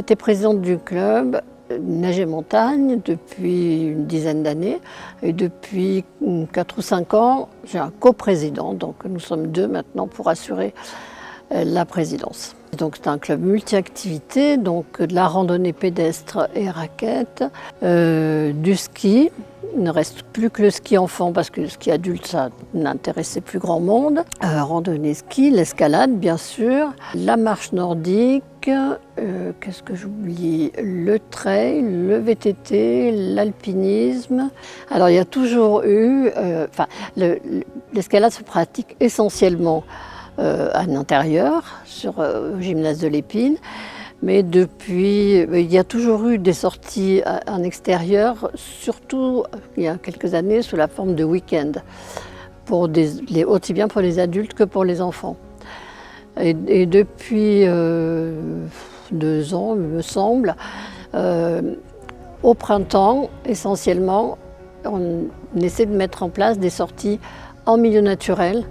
J'étais présidente du club Neige et Montagne depuis une dizaine d'années et depuis 4 ou 5 ans, j'ai un coprésident, donc nous sommes 2 maintenant pour assurer la présidence. Donc c'est un club multi-activités, donc de la randonnée pédestre et raquette, du ski. Il ne reste plus que le ski enfant parce que le ski adulte, ça n'intéressait plus grand monde. Randonnée ski, l'escalade bien sûr, la marche nordique, qu'est-ce que j'oublie? Le trail, le VTT, l'alpinisme. Alors il y a toujours eu, l'escalade se pratique essentiellement à l'intérieur, au gymnase de l'Épine. Mais depuis, il y a toujours eu des sorties en extérieur, surtout il y a quelques années sous la forme de week-end, aussi bien pour les adultes que pour les enfants. Et depuis 2 ans, il me semble, au printemps, essentiellement, on essaie de mettre en place des sorties en milieu naturel,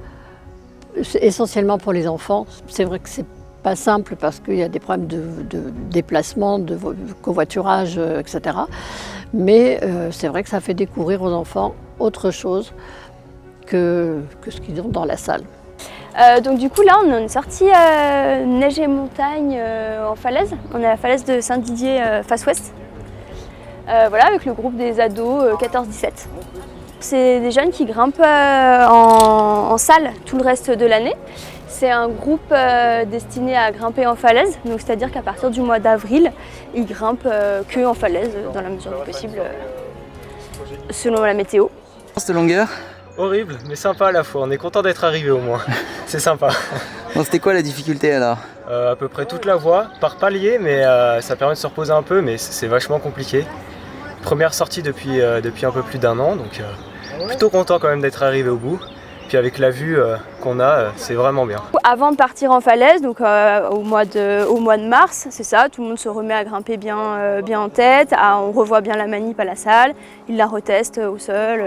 essentiellement pour les enfants. C'est vrai que c'est pas simple parce qu'il y a des problèmes de déplacement, de covoiturage, etc. Mais c'est vrai que ça fait découvrir aux enfants autre chose que ce qu'ils ont dans la salle. Donc du coup là on est sorti Neige et Montagne en falaise. On est à la falaise de Saint-Didier face ouest. Voilà, avec le groupe des ados 14-17. C'est des jeunes qui grimpent en salle tout le reste de l'année. C'est un groupe destiné à grimper en falaise, donc c'est-à-dire qu'à partir du mois d'avril, ils grimpent que en falaise, dans la mesure du possible, selon la météo. Cette longueur? Horrible, mais sympa à la fois. On est content d'être arrivé au moins. C'est sympa. Bon, c'était quoi la difficulté alors? À peu près toute la voie, par palier, mais ça permet de se reposer un peu, mais c'est vachement compliqué. Première sortie depuis un peu plus d'1 an, donc plutôt content quand même d'être arrivé au bout. Puis avec la vue qu'on a, c'est vraiment bien. Avant de partir en falaise, donc au mois de mars, c'est ça, tout le monde se remet à grimper bien en tête, on revoit bien la manip à la salle, ils la retestent au sol,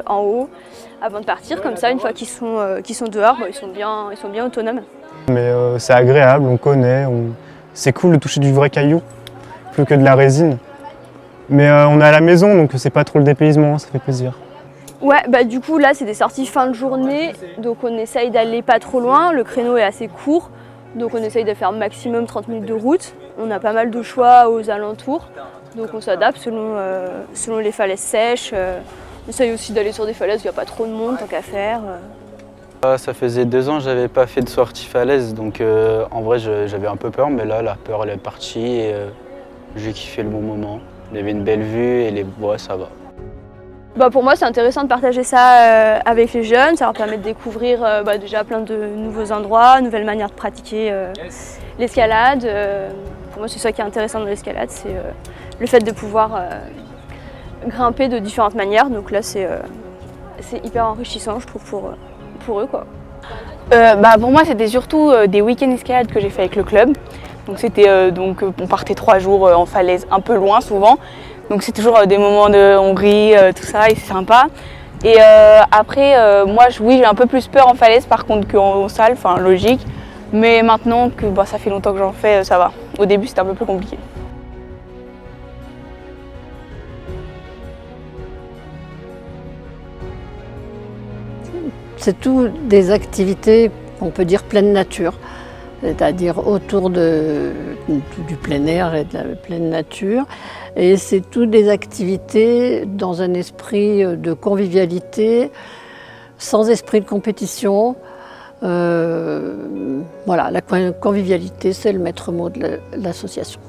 en haut, avant de partir. Comme ça, une fois qu'ils sont dehors, ils sont bien autonomes. Mais c'est agréable, on connaît, c'est cool de toucher du vrai caillou, plus que de la résine. Mais on est à la maison, donc c'est pas trop le dépaysement, ça fait plaisir. Ouais, bah du coup là c'est des sorties fin de journée, donc on essaye d'aller pas trop loin, le créneau est assez court, donc on essaye de faire maximum 30 minutes de route. On a pas mal de choix aux alentours, donc on s'adapte selon les falaises sèches. On essaye aussi d'aller sur des falaises où il n'y a pas trop de monde, tant qu'à faire. Ça faisait 2 ans que j'avais pas fait de sortie falaise, donc en vrai j'avais un peu peur, mais là la peur elle est partie et j'ai kiffé le bon moment. Il y avait une belle vue et les bois, ça va. Pour moi, c'est intéressant de partager ça avec les jeunes. Ça leur permet de découvrir déjà plein de nouveaux endroits, nouvelles manières de pratiquer l'escalade. Pour moi, c'est ça qui est intéressant dans l'escalade, c'est le fait de pouvoir grimper de différentes manières. Donc là, c'est hyper enrichissant, je trouve, pour eux, quoi. Pour moi, c'était surtout des week-ends escalade que j'ai fait avec le club. Donc c'était on partait 3 jours en falaise, un peu loin souvent. Donc c'est toujours des moments on rit, tout ça, et c'est sympa. Et après, moi, j'ai un peu plus peur en falaise par contre qu'en salle, enfin logique. Mais maintenant que ça fait longtemps que j'en fais, ça va. Au début, c'était un peu plus compliqué. C'est tout des activités, on peut dire pleine nature, c'est-à-dire autour du plein air et de la pleine nature. Et c'est toutes des activités dans un esprit de convivialité, sans esprit de compétition. Voilà, la convivialité, c'est le maître mot de l'association.